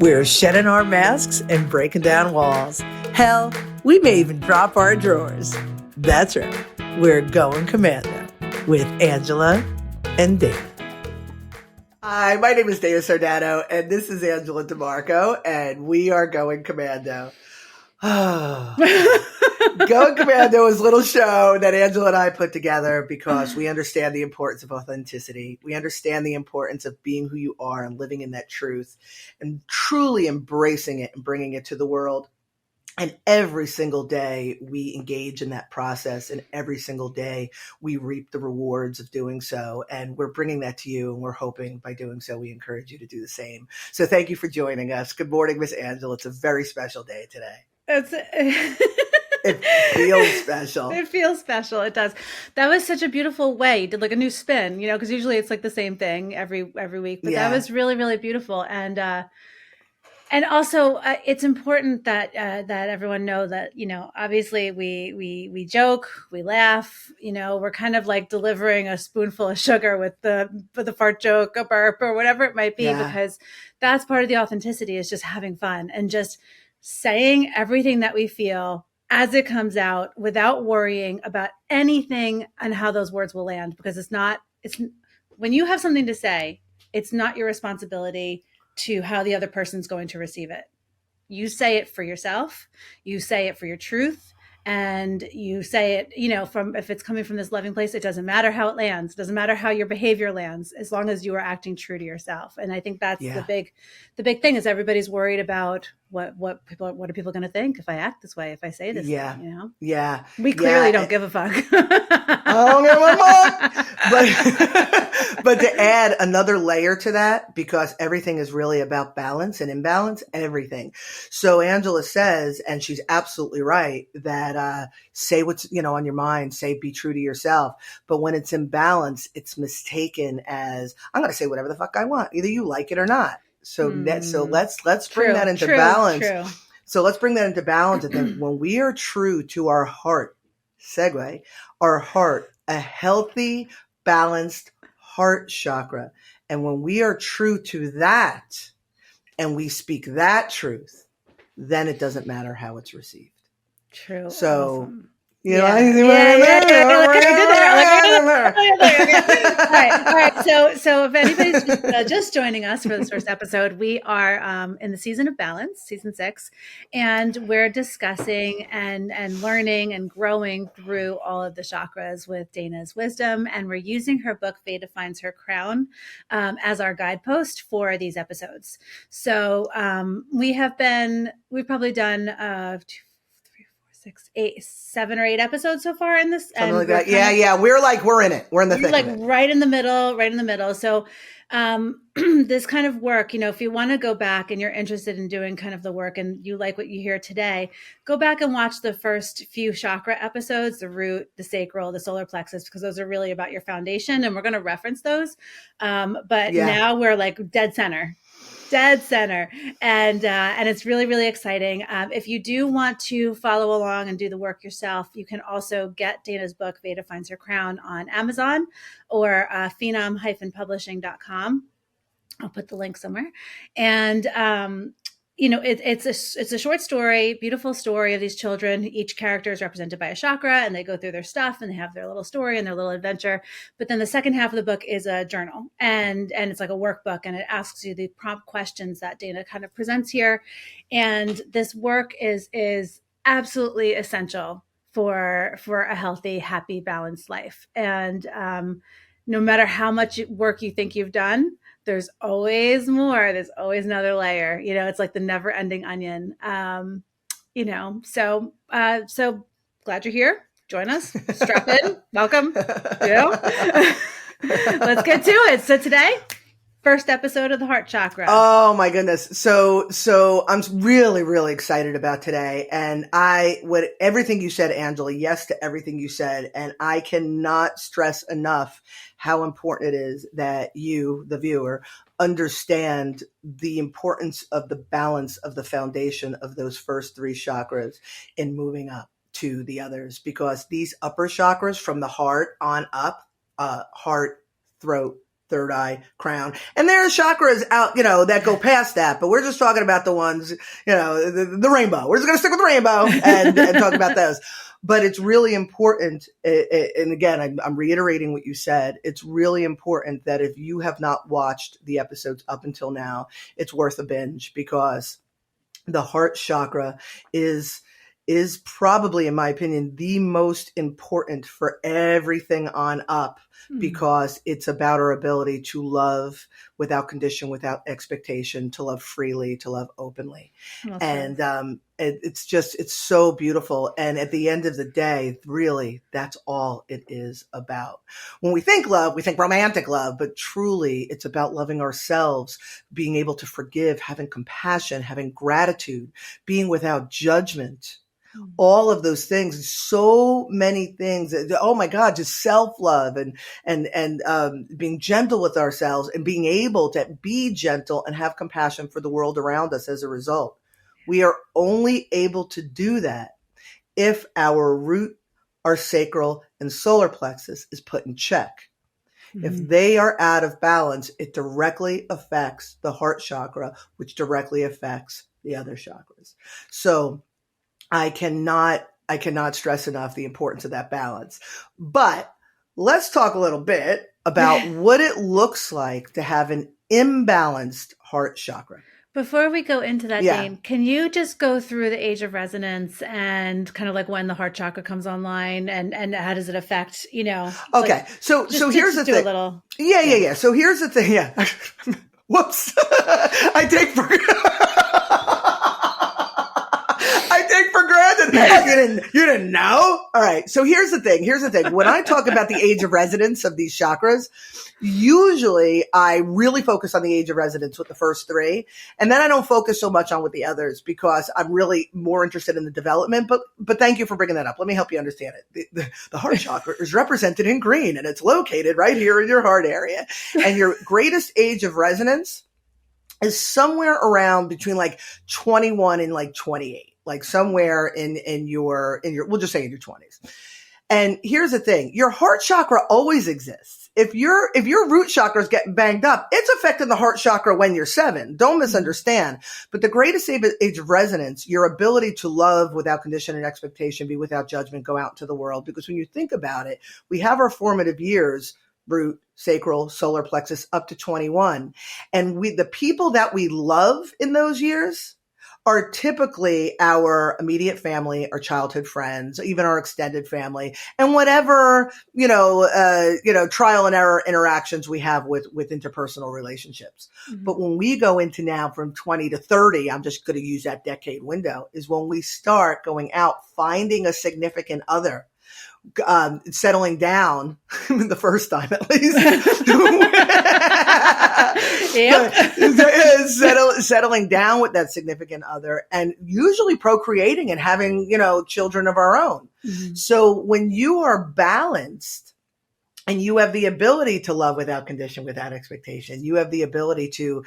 We're shedding our masks and breaking down walls. Hell, we may even drop our drawers. That's right. We're going commando with Angela and Dana. Hi, my name is Dana Sardano, and this is Angela DeMarco, and we are going commando. Going Commando is a little show that Angela and I put together because we understand the importance of authenticity. We understand the importance of being who you are and living in that truth and truly embracing it and bringing it to the world. And every single day we engage in that process, and every single day we reap the rewards of doing so. And we're bringing that to you, and we're hoping by doing so, we encourage you to do the same. So thank you for joining us. Good morning, Miss Angela. It's a very special day today. It feels special. It feels special. It does. That was such a beautiful way. You did like a new spin, because usually it's like the same thing every week. But that was really, really beautiful. And also it's important that that everyone know that, obviously we joke, we laugh, we're kind of like delivering a spoonful of sugar with the fart joke, a burp, or whatever it might be, because that's part of the authenticity, is just having fun and just saying everything that we feel as it comes out without worrying about anything and how those words will land, because it's when you have something to say, it's not your responsibility to how the other person's going to receive it. You say it for yourself, you say it for your truth, and you say it, if it's coming from this loving place, it doesn't matter how it lands. It doesn't matter how your behavior lands, as long as you are acting true to yourself. And I think that's the big thing, is everybody's worried about what are people going to think if I act this way, if I say this thing, Yeah. We clearly don't give a fuck. I don't give a fuck. But to add another layer to that, because everything is really about balance and imbalance, everything. So Angela says, and she's absolutely right, that say what's on your mind, be true to yourself. But when it's imbalance, it's mistaken as, I'm going to say whatever the fuck I want, either you like it or not. So let's bring that into balance. True. So let's bring that into balance. And then when we are true to our heart, our heart, a healthy, balanced heart chakra. And when we are true to that and we speak that truth, then it doesn't matter how it's received. True. So, awesome. All right. So if anybody's just joining us for this first episode, we are in the season of balance, season 6, and we're discussing and learning and growing through all of the chakras with Dana's wisdom, and we're using her book Veda Finds Her Crown as our guidepost for these episodes. So we've probably done 7 or 8 episodes so far in this. Something like that. Yeah. We're in it. We're in the thick of it. Right in the middle. So this kind of work, if you want to go back and you're interested in doing kind of the work and you like what you hear today, go back and watch the first few chakra episodes, the root, the sacral, the solar plexus, because those are really about your foundation. And we're going to reference those. But now we're like dead center. And it's really, really exciting. If you do want to follow along and do the work yourself, you can also get Dana's book, Veda Finds Her Crown, on Amazon or phenom-publishing.com. I'll put the link somewhere. And, it's a short story, beautiful story of these children. Each character is represented by a chakra, and they go through their stuff and they have their little story and their little adventure. But then the second half of the book is a journal, and it's like a workbook, and it asks you the prompt questions that Dana kind of presents here. And this work is absolutely essential for a healthy, happy, balanced life. And no matter how much work you think you've done, there's always more. There's always another layer. It's like the never ending onion. So glad you're here. Join us. Strap in. Welcome. Let's get to it. So today, first episode of the heart chakra. Oh my goodness. So I'm really, really excited about today. And everything you said, Angela, yes to everything you said. And I cannot stress enough how important it is that you, the viewer, understand the importance of the balance of the foundation of those first 3 chakras in moving up to the others, because these upper chakras from the heart on up, heart, throat, third eye, crown. And there's chakras out, that go past that, but we're just talking about the ones, the rainbow. We're just going to stick with the rainbow and talk about those. But it's really important. And again, I'm reiterating what you said. It's really important that if you have not watched the episodes up until now, it's worth a binge, because the heart chakra is probably, in my opinion, the most important for everything on up, because it's about our ability to love without condition, without expectation, to love freely, to love openly. And it's so beautiful. And at the end of the day, really, that's all it is about. When we think love, we think romantic love, but truly it's about loving ourselves, being able to forgive, having compassion, having gratitude, being without judgment. All of those things, so many things. Oh my God, just self-love and being gentle with ourselves, and being able to be gentle and have compassion for the world around us as a result. We are only able to do that if our root, our sacral, and solar plexus is put in check. If they are out of balance, it directly affects the heart chakra, which directly affects the other chakras. So I cannot stress enough the importance of that balance. But let's talk a little bit about what it looks like to have an imbalanced heart chakra. Before we go into that, Dane, can you just go through the age of resonance and kind of like when the heart chakra comes online and how does it affect, Okay. Like, so here's the thing. Yeah. So here's the thing. Yeah. Whoops. I take for granted. You didn't know? All right. So here's the thing. When I talk about the age of resonance of these chakras, usually I really focus on the age of resonance with the first three. And then I don't focus so much on with the others, because I'm really more interested in the development. But thank you for bringing that up. Let me help you understand it. The heart chakra is represented in green, and it's located right here in your heart area. And your greatest age of resonance is somewhere around between like 21 and like 28. Like somewhere in your, we'll just say in your 20s. And here's the thing, your heart chakra always exists. If your root chakra is getting banged up, it's affecting the heart chakra when you're 7. Don't misunderstand. But the greatest age of resonance, your ability to love without condition and expectation, be without judgment, go out into the world. Because when you think about it, we have our formative years, root, sacral, solar plexus, up to 21. And the people that we love in those years are typically our immediate family, our childhood friends, even our extended family, and whatever, trial and error interactions we have with interpersonal relationships. But when we go into now from 20 to 30, I'm just going to use that decade window, is when we start going out, finding a significant other, settling down the first time at least. Settling down with that significant other, and usually procreating and having, children of our own. So when you are balanced and you have the ability to love without condition, without expectation, you have the ability to,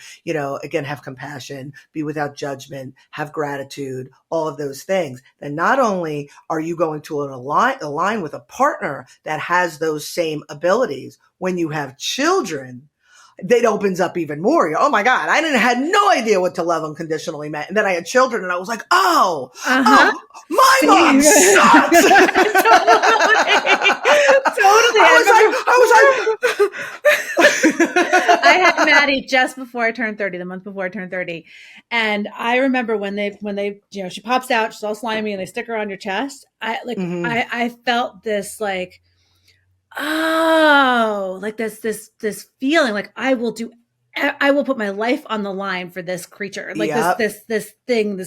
again, have compassion, be without judgment, have gratitude, all of those things, then not only are you going to align with a partner that has those same abilities, when you have children, it opens up even more. Oh my God, I had no idea what to love unconditionally meant. And then I had children and I was like, my mom sucks. Totally. I had Maddie just before I turned 30, the month before I turned 30. And I remember when they, she pops out, she's all slimy and they stick her on your chest. I felt this like, like this feeling like I will put my life on the line for this creature. Like this thing,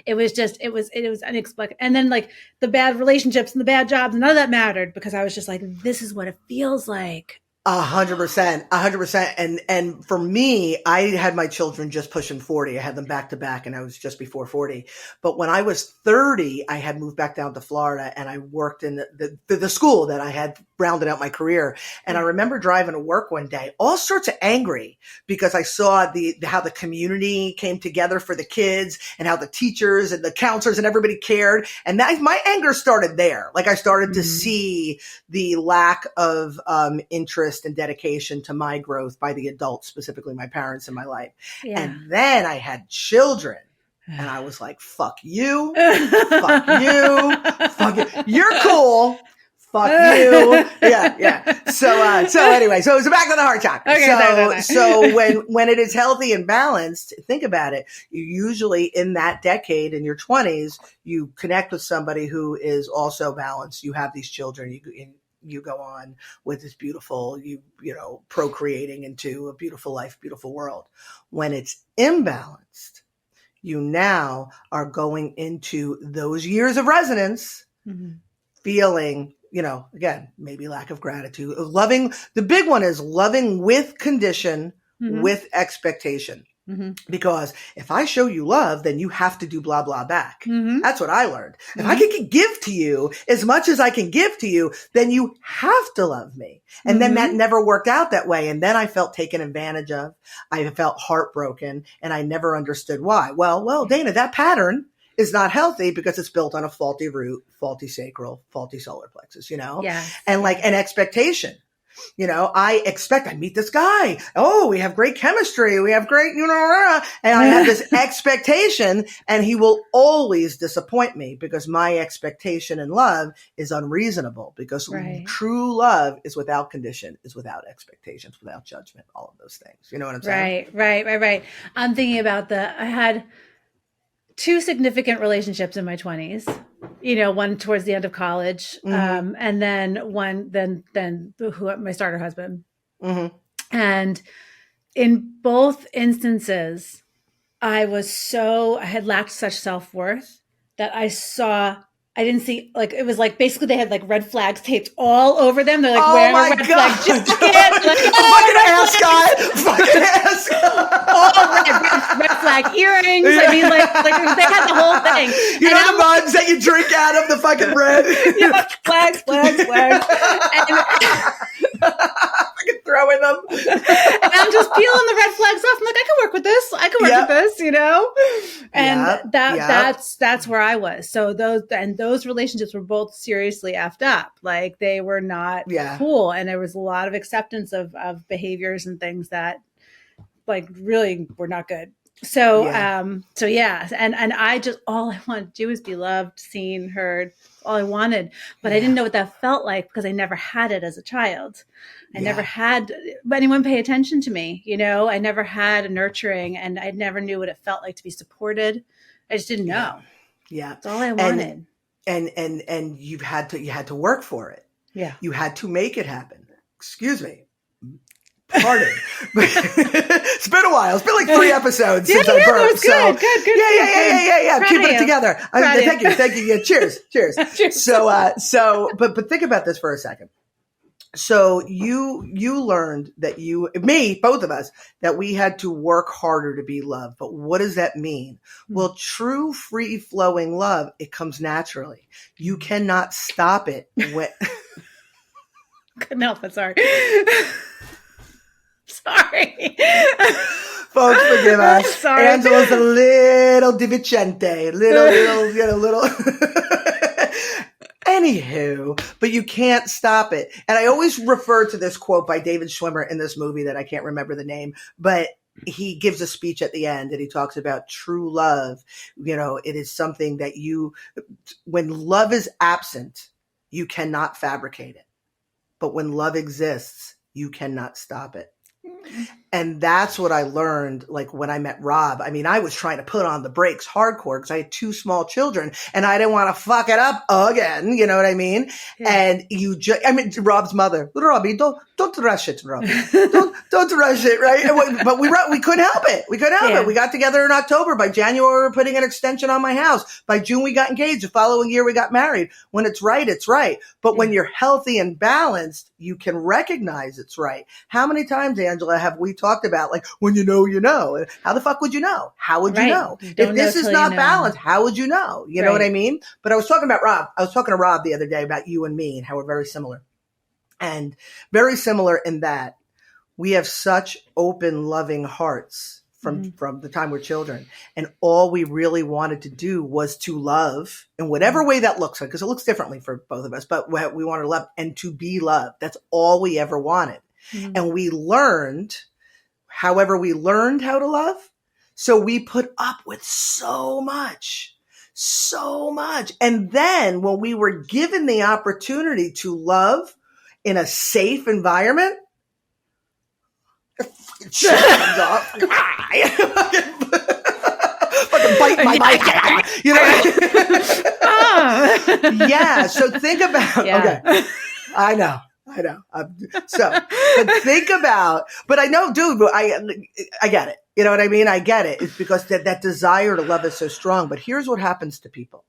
it was unexpected. And then like the bad relationships and the bad jobs, none of that mattered, because I was just like, this is what it feels like. 100%. And for me, I had my children just pushing 40. I had them back to back and I was just before 40. But when I was 30, I had moved back down to Florida and I worked in the school that I had rounded out my career. And I remember driving to work one day, all sorts of angry, because I saw how the community came together for the kids and how the teachers and the counselors and everybody cared. And my anger started there. Like I started to see the lack of interest interest and dedication to my growth by the adults, specifically my parents in my life. Yeah. And then I had children. And I was like, fuck you, fuck you, fuck you. You're cool. Fuck you. Yeah. So anyway, so back to the heart chakra. Okay, so when it is healthy and balanced, think about it. You usually in that decade in your 20s, you connect with somebody who is also balanced. You have these children. You go on with this beautiful, procreating into a beautiful life, beautiful world. When it's imbalanced, you now are going into those years of resonance, feeling, again, maybe lack of gratitude, loving. The big one is loving with condition, with expectation. Because if I show you love, then you have to do blah, blah back. That's what I learned. If I can give to you as much as I can give to you, then you have to love me. And then that never worked out that way. And then I felt taken advantage of. I felt heartbroken and I never understood why. Well, Dana, that pattern is not healthy because it's built on a faulty root, faulty sacral, faulty solar plexus, Yes. and like an expectation. I meet this guy. Oh, we have great chemistry. We have great, and I have this expectation and he will always disappoint me because my expectation in love is unreasonable because true love is without condition, is without expectations, without judgment, all of those things. You know what I'm saying? Right. I'm thinking about I had 2 significant relationships in my 20s, one towards the end of college, and then one, then my starter husband. And in both instances, I had lacked such self-worth that I didn't see, like, it was like, basically they had like red flags taped all over them. They're like, wearing a red flag jacket. Fucking ass guy. All red flag earrings. I mean, like they had the whole thing. You know the mugs that you drink out of, the fucking red? Flags. Fucking throwing them. And I'm just peeling the red flags off. I'm like, I can work with this. And that's where I was. So those relationships were both seriously effed up. Like they were not cool. And there was a lot of acceptance of behaviors and things that like really were not good. So, And I just, all I wanted to do was be loved, seen, heard, all I wanted, but I didn't know what that felt like because I never had it as a child. I never had anyone pay attention to me. I never had a nurturing and I never knew what it felt like to be supported. I just didn't know. Yeah. That's all I wanted. And you had to work for it. Yeah. You had to make it happen. Excuse me. Pardon. It's been a while. It's been like 3 episodes since I burped. Good. Yeah. Keeping it together. Thank you. Yeah, cheers. So, but think about this for a second. So you learned that both of us, that we had to work harder to be loved. But what does that mean? Well, true free flowing love, it comes naturally. You cannot stop it when couldn't help it, sorry. Sorry. Folks, forgive us. Sorry. Angela's a little deficiente, little. Anywho, but you can't stop it. And I always refer to this quote by David Schwimmer in this movie that I can't remember the name, but he gives a speech at the end and he talks about true love. It is something that when love is absent, you cannot fabricate it. But when love exists, you cannot stop it. And that's what I learned, like when I met Rob. I mean, I was trying to put on the brakes hardcore because I had 2 small children and I didn't want to fuck it up again. You know what I mean? Yeah. And Rob's mother, Robbie, don't rush it, Robbie. don't rush it, right? But we couldn't help it. We got together in October. By January, we were putting an extension on my house. By June, we got engaged. The following year, we got married. When it's right, it's right. But when you're healthy and balanced, you can recognize it's right. How many times, Angela, have we talked about, like, when you know? How the fuck would you know? How would you know? If this is not balanced, how would you know? You know what I mean? But I was talking about Rob. I was talking to Rob the other day about you and me and how we're very similar. And very similar in that we have such open, loving hearts from the time we're children. And all we really wanted to do was to love in whatever way that looks like, because it looks differently for both of us, but we wanted to love and to be loved. That's all we ever wanted. And we learned, however we learned how to love. So we put up with so much. And then when we were given the opportunity to love in a safe environment, shit comes off. Fucking bite my mic. You know? Yeah. So think about, okay. I know. But think about, but I know, dude, I get it. You know what I mean? I get it. It's because that desire to love is so strong. But here's what happens to people.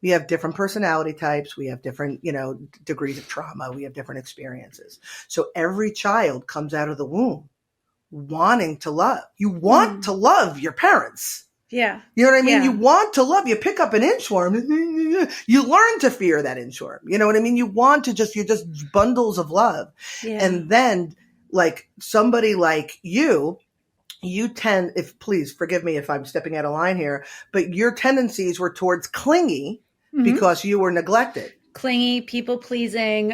We have different personality types. We have different, degrees of trauma. We have different experiences. So every child comes out of the womb wanting to love. You want to love your parents. Yeah. You know what I mean? Yeah. You want to love. You pick up an inchworm. You learn to fear that inchworm. You know what I mean? You want to you're just bundles of love. Yeah. And then like somebody like you tend, please forgive me if I'm stepping out of line here, but your tendencies were towards clingy because you were neglected. Clingy, people pleasing,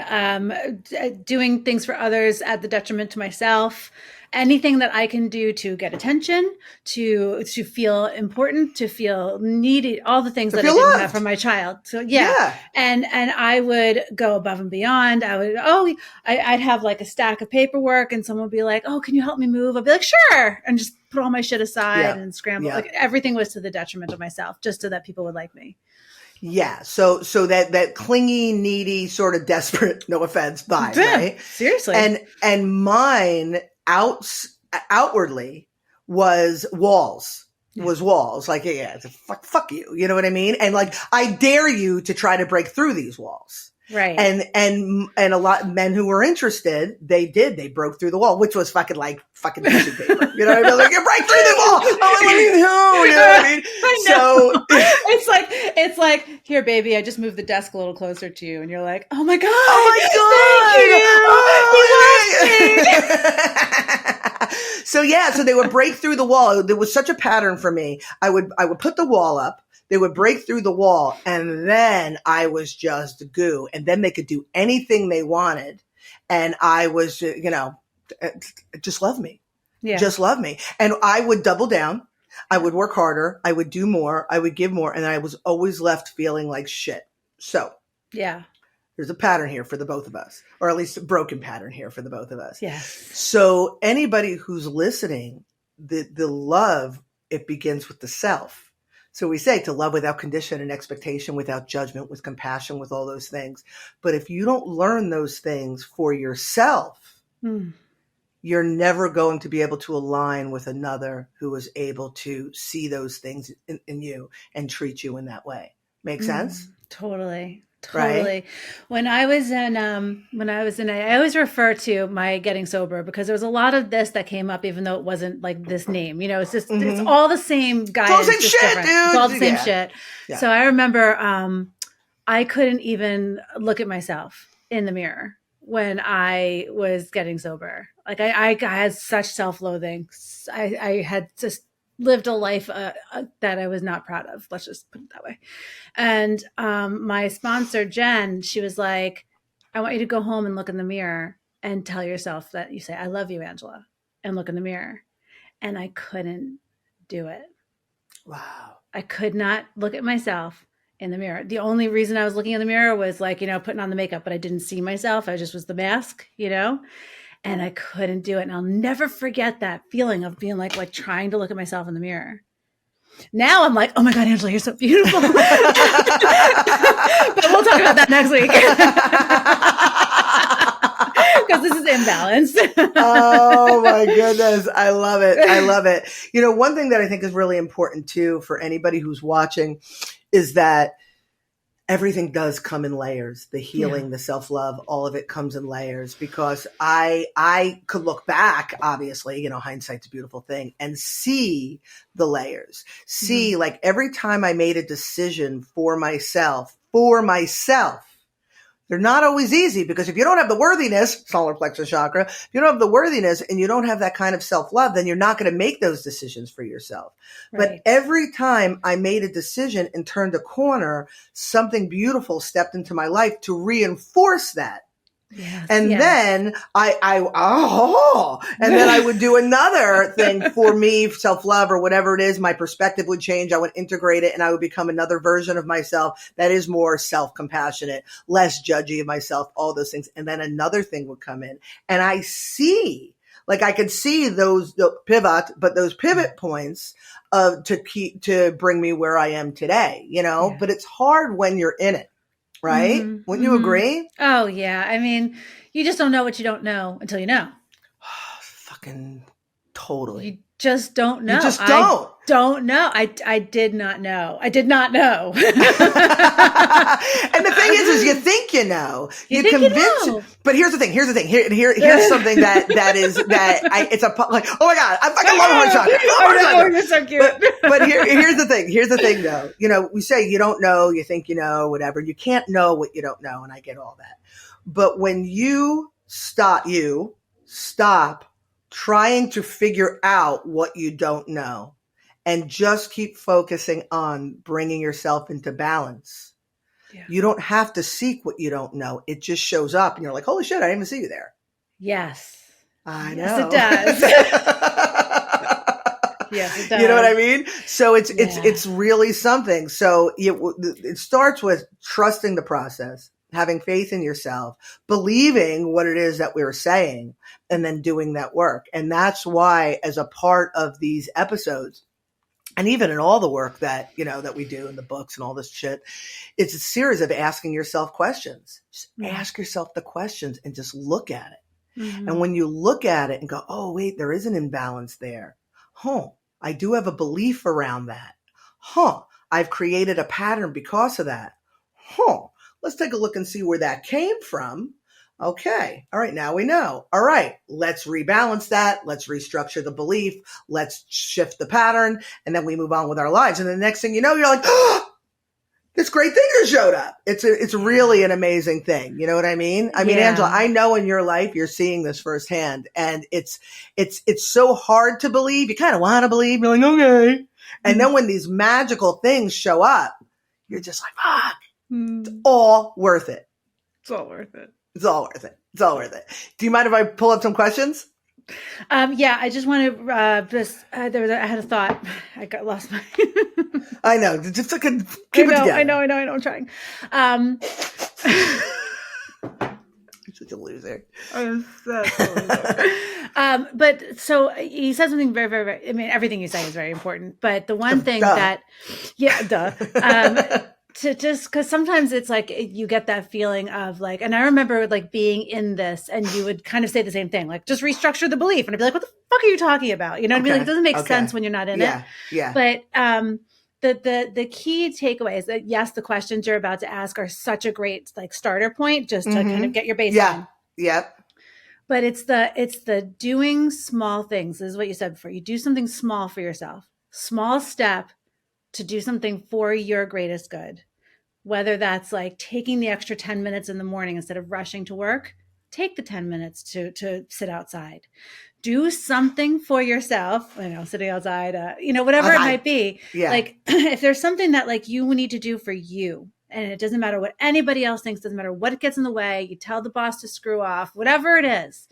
doing things for others at the detriment to myself. Anything that I can do to get attention, to feel important, to feel needed, all the things that I didn't have from my child. So yeah. And I would go above and beyond. I'd have like a stack of paperwork and someone would be like, oh, can you help me move? I'd be like, sure. And just put all my shit aside and scramble. Yeah. Like everything was to the detriment of myself, just so that people would like me. Yeah. So that clingy, needy, sort of desperate, no offense, vibe, right? Seriously. And mine outwardly was walls. Like, it's fuck you. You know what I mean? And like, I dare you to try to break through these walls. Right. And a lot of men who were interested, they broke through the wall, which was fucking tissue paper. You know what I mean? Like, you break through the wall. Oh, let me know. You know what I mean? So it's like, here, baby, I just moved the desk a little closer to you. And you're like, oh my God. Thank you. So they would break through the wall. There was such a pattern for me. I would put the wall up. They would break through the wall, and then I was just goo. And then they could do anything they wanted. And I was, just love me. Yeah. Just love me. And I would double down. I would work harder. I would do more. I would give more. And I was always left feeling like shit. So there's a pattern here for the both of us, or at least a broken pattern here for the both of us. Yes. So anybody who's listening, the love, it begins with the self. So we say to love without condition and expectation, without judgment, with compassion, with all those things. But if you don't learn those things for yourself, you're never going to be able to align with another who is able to see those things in you and treat you in that way. Make sense? Totally. Right? When I was in, I always refer to my getting sober because there was a lot of this that came up, even though it wasn't like this name, it's just, it's all the same guidance. It's all the same shit, dude. It's all the same shit. Yeah. So I remember, I couldn't even look at myself in the mirror when I was getting sober. Like I had such self-loathing. I had just lived a life that I was not proud of. Let's just put it that way. And my sponsor, Jen, she was like, I want you to go home and look in the mirror and tell yourself that you say, I love you, Angela, and look in the mirror. And I couldn't do it. Wow. I could not look at myself in the mirror. The only reason I was looking in the mirror was like, putting on the makeup, but I didn't see myself. I just was the mask, and I couldn't do it. And I'll never forget that feeling of being like trying to look at myself in the mirror. Now I'm like, oh my God, Angela, you're so beautiful. But we'll talk about that next week. Because this is imbalanced. Oh my goodness. I love it. One thing that I think is really important too for anybody who's watching is that everything does come in layers. The healing, the self-love, all of it comes in layers, because I could look back, obviously, hindsight's a beautiful thing, and see the layers. See, like every time I made a decision for myself, they're not always easy, because if you don't have the worthiness, solar plexus chakra, if you don't have the worthiness and you don't have that kind of self-love, then you're not going to make those decisions for yourself. Right. But every time I made a decision and turned a corner, something beautiful stepped into my life to reinforce that. Yes, And yes. then and then I would do another thing for me, self-love or whatever it is. My perspective would change. I would integrate it and I would become another version of myself that is more self-compassionate, less judgy of myself, all those things. And then another thing would come in and I could see those pivot points to bring me where I am today, but it's hard when you're in it. Right? Mm-hmm. Wouldn't you agree? Oh, yeah. I mean, you just don't know what you don't know until you know. Fucking totally. You just don't know. You just don't. I don't know. I did not know. I did not know. And the thing is you think you know. You convince. You know. But here's the thing. Here's something it's like, oh my God, I fucking love my Chakra. Oh, you're so cute. But here's the thing. Here's the thing though. We say you don't know, you think you know, whatever. You can't know what you don't know. And I get all that. But when you stop trying to figure out what you don't know and just keep focusing on bringing yourself into balance. Yeah. You don't have to seek what you don't know. It just shows up and you're like, holy shit, I didn't even see you there. Yes. I know. Yes, it does. Yes, it does. You know what I mean? So it's really something. So it starts with trusting the process, having faith in yourself, believing what it is that we're saying, and then doing that work. And that's why, as a part of these episodes, and even in all the work that, that we do in the books and all this shit, it's a series of asking yourself questions. Just ask yourself the questions and just look at it. Mm-hmm. And when you look at it and go, oh, wait, there is an imbalance there. I do have a belief around that. I've created a pattern because of that. Let's take a look and see where that came from. Okay. All right. Now we know. All right. Let's rebalance that. Let's restructure the belief. Let's shift the pattern. And then we move on with our lives. And the next thing you know, you're like, oh, this great thing has showed up. It's really an amazing thing. You know what I mean? I mean, Angela, I know in your life, you're seeing this firsthand, and it's so hard to believe. You kind of want to believe. You're like, okay. And then when these magical things show up, you're just like, fuck. It's all worth it. It's all worth it. It's all worth it. It's all worth it. Do you mind if I pull up some questions? Yeah, I just want to I had a thought. I got lost my. I know. Just keep it together. I know. I'm trying. You're such a loser. I'm such a loser. But so you said something very, very, very. I mean, everything you say is very important. But the one thing to just because sometimes it's like you get that feeling of like, and I remember like being in this and you would kind of say the same thing, like just restructure the belief. And I'd be like, what the fuck are you talking about? You know what I mean? Like, it doesn't make sense when you're not in it. Yeah. But the key takeaway is that yes, the questions you're about to ask are such a great like starter point just to kind of get your baseline. Yep. But it's the doing small things. This is what you said before. You do something small for yourself. Small step to do something for your greatest good, whether that's like taking the extra 10 minutes in the morning instead of rushing to work, take the 10 minutes to sit outside, do something for yourself, sitting outside, whatever it might be. Yeah. Like if there's something that like you need to do for you and it doesn't matter what anybody else thinks, doesn't matter what gets in the way, you tell the boss to screw off, whatever it is,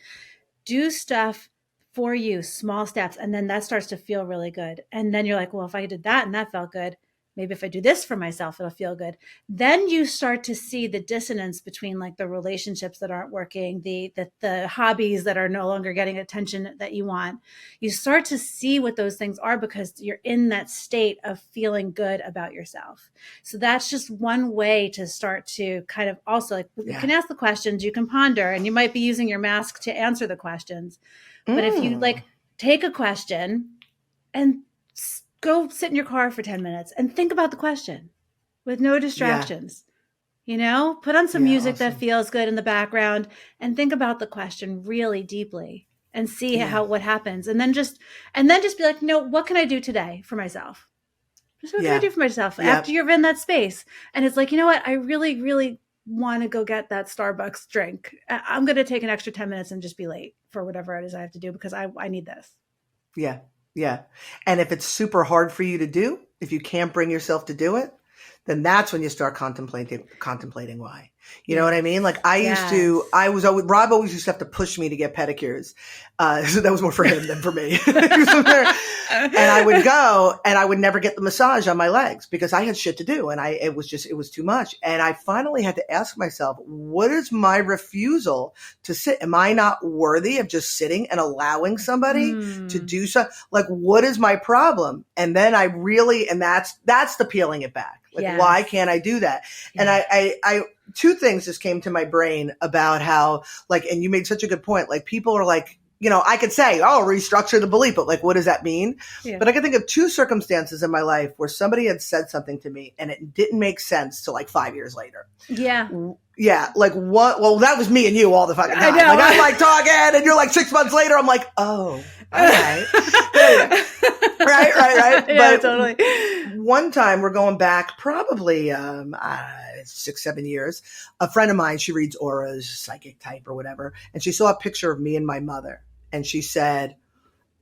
do stuff for you, small steps. And then that starts to feel really good. And then you're like, well, if I did that and that felt good, maybe if I do this for myself, it'll feel good. Then you start to see the dissonance between like the relationships that aren't working, the hobbies that are no longer getting attention that you want. You start to see what those things are because you're in that state of feeling good about yourself. So that's just one way to start to kind of also like you can ask the questions, you can ponder, and you might be using your mask to answer the questions. But if you like take a question and go sit in your car for 10 minutes and think about the question with no distractions, put on some music that feels good in the background and think about the question really deeply and see what happens. And then just be like, what can I do today for myself? Just what can I do for myself after you're in that space? And it's like, you know what? I really, really want to go get that Starbucks drink. I'm going to take an extra 10 minutes and just be late for whatever it is I have to do because I need this. Yeah. Yeah. And if it's super hard for you to do, if you can't bring yourself to do it, then that's when you start contemplating why. You know what I mean? Like Rob always used to have to push me to get pedicures. So that was more for him than for me. And I would go and I would never get the massage on my legs because I had shit to do. And it was too much. And I finally had to ask myself, what is my refusal to sit? Am I not worthy of just sitting and allowing somebody to do so? Like, what is my problem? And then and that's the peeling it back. Like, why can't I do that? And I two things just came to my brain about how, like, and you made such a good point. Like, people are like, you know, I could say, oh, restructure the belief, but like, what does that mean? Yeah. But I can think of two circumstances in my life where somebody had said something to me and it didn't make sense till like 5 years later. Yeah. Yeah. Like what? Well, that was me and you all the fucking time. Like, I'm like talking and you're like 6 months later, I'm like, oh, all right. Right. Yeah, but totally. One time we're going back probably 6-7 years. A friend of mine, she reads auras, psychic type or whatever. And she saw a picture of me and my mother. And she said,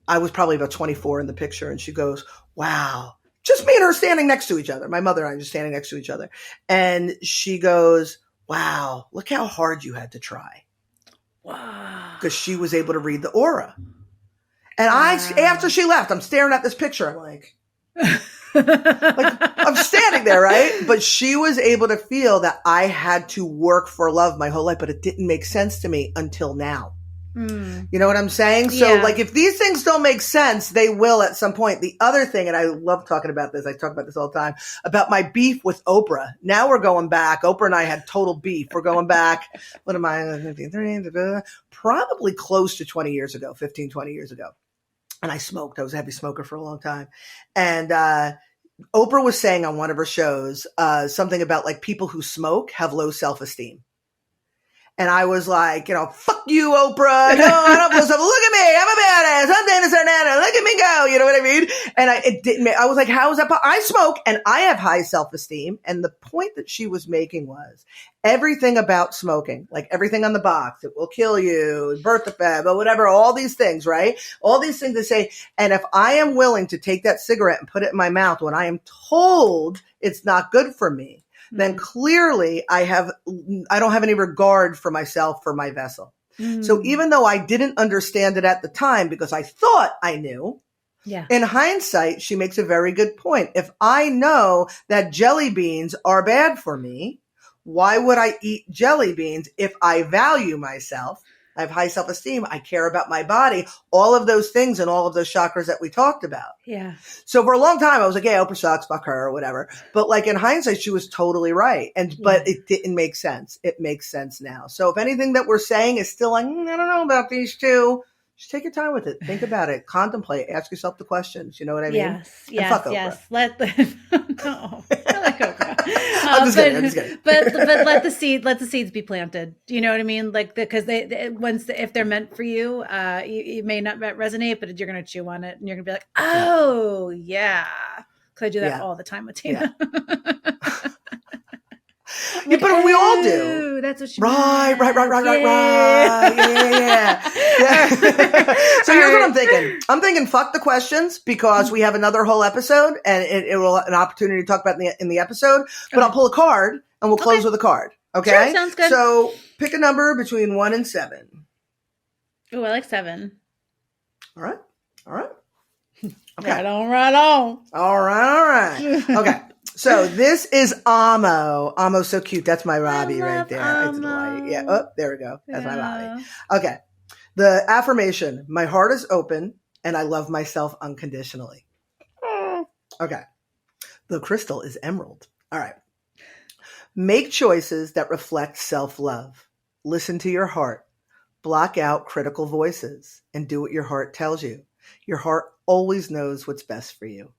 I was probably about 24 in the picture. And she goes, wow, just me and her standing next to each other. My mother and I just standing next to each other. And she goes, wow, look how hard you had to try. Wow. Because she was able to read the aura. And after she left, I'm staring at this picture. I'm like I'm standing there, right? But she was able to feel that I had to work for love my whole life, but it didn't make sense to me until now. You know what I'm saying? So like, if these things don't make sense, they will at some point. The other thing, and I love talking about this, I talk about this all the time, about my beef with Oprah. Now we're going back. Oprah and I had total beef. We're going back, what am I, probably close to 20 years ago, 15, 20 years ago. And I smoked. I was a heavy smoker for a long time. And Oprah was saying on one of her shows something about like people who smoke have low self-esteem. And I was like, you know, fuck you, Oprah. No, I don't feel so. Look at me. I'm a badass. I'm Dennis Hernandez. Look at me go. You know what I mean? And I was like, how is that? I smoke and I have high self-esteem. And the point that she was making was everything about smoking, like everything on the box, it will kill you, birth defect, or whatever, all these things, right? All these things they say. And if I am willing to take that cigarette and put it in my mouth when I am told it's not good for me, then clearly I don't have any regard for myself, for my vessel. So even though I didn't understand it at the time because I thought I knew, in hindsight, she makes a very good point. If I know that jelly beans are bad for me, why would I eat jelly beans if I value myself? I have high self-esteem. I care about my body, all of those things and all of those chakras that we talked about. Yeah. So for a long time, I was like, yeah, Oprah sucks, fuck her or whatever. But like in hindsight, she was totally right. But it didn't make sense. It makes sense now. So if anything that we're saying is still like, I don't know about these two, just take your time with it. Think about it. Contemplate. Ask yourself the questions. You know what I mean? Yes. Let the no, I like Oprah. I'm just kidding. But let the seeds be planted. You know what I mean? Like because if they're meant for you, you may not resonate, but you're gonna chew on it and you're gonna be like, oh yeah, because I do that all the time with Tina. Yeah, but we all do. That's what she Right. Yeah. So here's what I'm thinking. I'm thinking fuck the questions because we have another whole episode and it will an opportunity to talk about in the episode. But I'll pull a card and we'll close with a card. Okay? Sure, sounds good. So pick a number between 1 and 7. Oh, I like 7. All right. Okay. Right on. All right. Okay. So this is Amo. Amo's so cute. That's my Robbie right there. Amo. It's a delight. Yeah. Oh, there we go. That's my Robbie. Okay. The affirmation, my heart is open and I love myself unconditionally. Okay. The crystal is emerald. All right. Make choices that reflect self-love. Listen to your heart. Block out critical voices and do what your heart tells you. Your heart always knows what's best for you.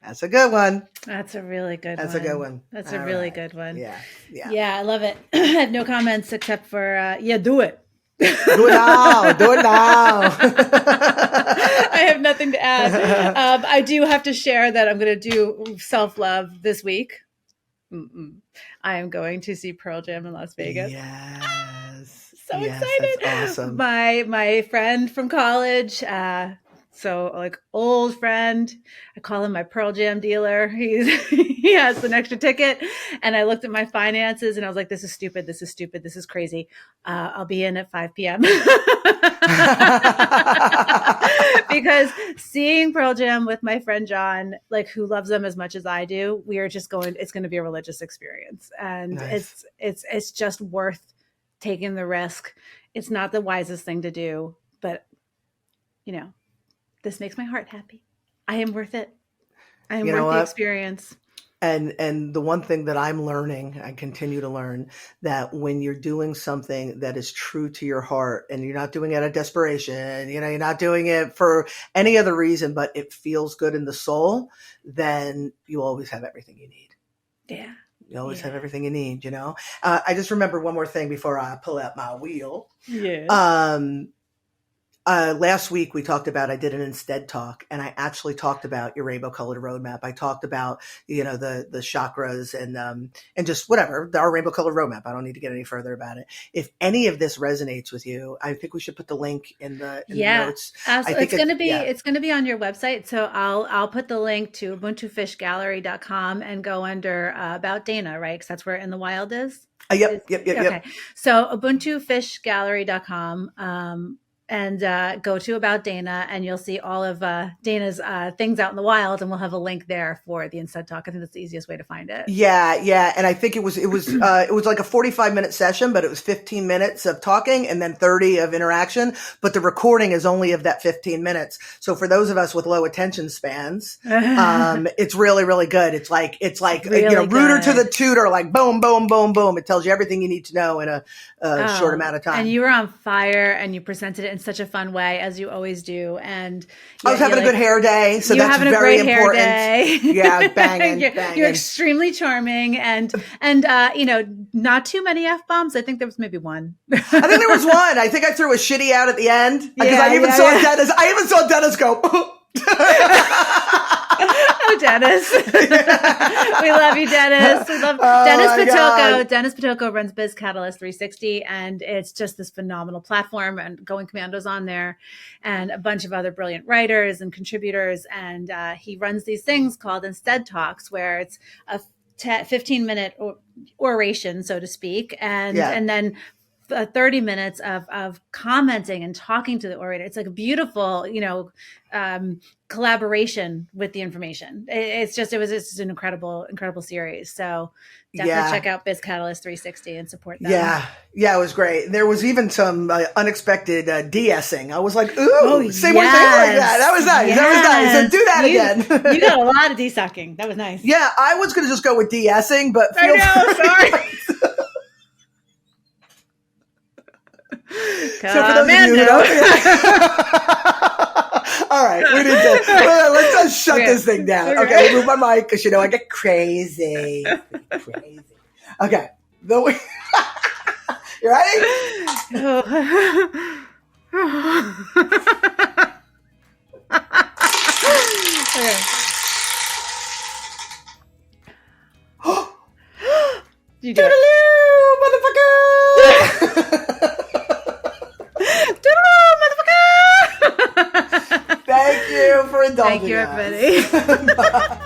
That's a good one. That's a really good one. That's a good one. That's a really good one. Yeah. Yeah, I love it. I have no comments except for, do it. Do it now. Do it now. I have nothing to add. I do have to share that I'm going to do self-love this week. I am going to see Pearl Jam in Las Vegas. Yes. So excited. That's awesome. My friend from college, So like old friend, I call him my Pearl Jam dealer. He has an extra ticket, and I looked at my finances and I was like, this is stupid. This is stupid. This is crazy. I'll be in at 5 p.m. Because seeing Pearl Jam with my friend John, like who loves them as much as I do, we are just going, it's going to be a religious experience. And nice. It's just worth taking the risk. It's not the wisest thing to do, but you know, this makes my heart happy. I am worth it. I am worth the experience. And the one thing that I'm learning, I continue to learn, that when you're doing something that is true to your heart and you're not doing it out of desperation, you're not doing it for any other reason, but it feels good in the soul, then you always have everything you need. Yeah. You always have everything you need, I just remember one more thing before I pull out my wheel. Yeah. Last week we talked about, I did an instead talk, and I actually talked about your rainbow colored roadmap. I talked about, the chakras and just whatever, our rainbow colored roadmap. I don't need to get any further about it. If any of this resonates with you, I think we should put the link in the notes. Absolutely. It's going to be on your website. So I'll put the link to ubuntufishgallery.com and go under about Dana, right? Cause that's where In the Wild is. Yep. Okay. So ubuntufishgallery.com. And go to About Dana, and you'll see all of Dana's things out in the wild, and we'll have a link there for the Instead Talk. I think that's the easiest way to find it. Yeah, and I think it was like a 45-minute session, but it was 15 minutes of talking and then 30 of interaction. But the recording is only of that 15 minutes. So for those of us with low attention spans, it's really, really good. It's like really rooter to the tutor, like boom, boom, boom, boom. It tells you everything you need to know in a short amount of time. And you were on fire, and you presented it in such a fun way, as you always do. And I was having a good hair day, so that's very important. Day. Yeah, banging. You're extremely charming, and not too many F-bombs. I think there was maybe one. I think there was one. I think I threw a shitty out at the end because I even saw Dennis go. Oh, Dennis. We love you, Dennis. We love Dennis Potoko. God. Dennis Potoko runs Biz Catalyst 360, and it's just this phenomenal platform, and Going Commando's on there, and a bunch of other brilliant writers and contributors. And he runs these things called Instead Talks, where it's a 15-minute oration, so to speak, and then 30 minutes of commenting and talking to the orator. It's like a beautiful, collaboration with the information. It's just an incredible series. So definitely check out Biz Catalyst 360 and support them. Yeah, it was great. There was even some unexpected de-essing. I was like, ooh, say more things like that. That was nice. Yes. So do that again. You got a lot of de-sucking. That was nice. Yeah, I was going to just go with de-essing, but sorry. So for those of you who all right, we need to let's just shut this thing down. Okay, move my mic because I get crazy. Okay, you ready? Okay. You do motherfucker! Thank you for indulging us. Thank you, everybody.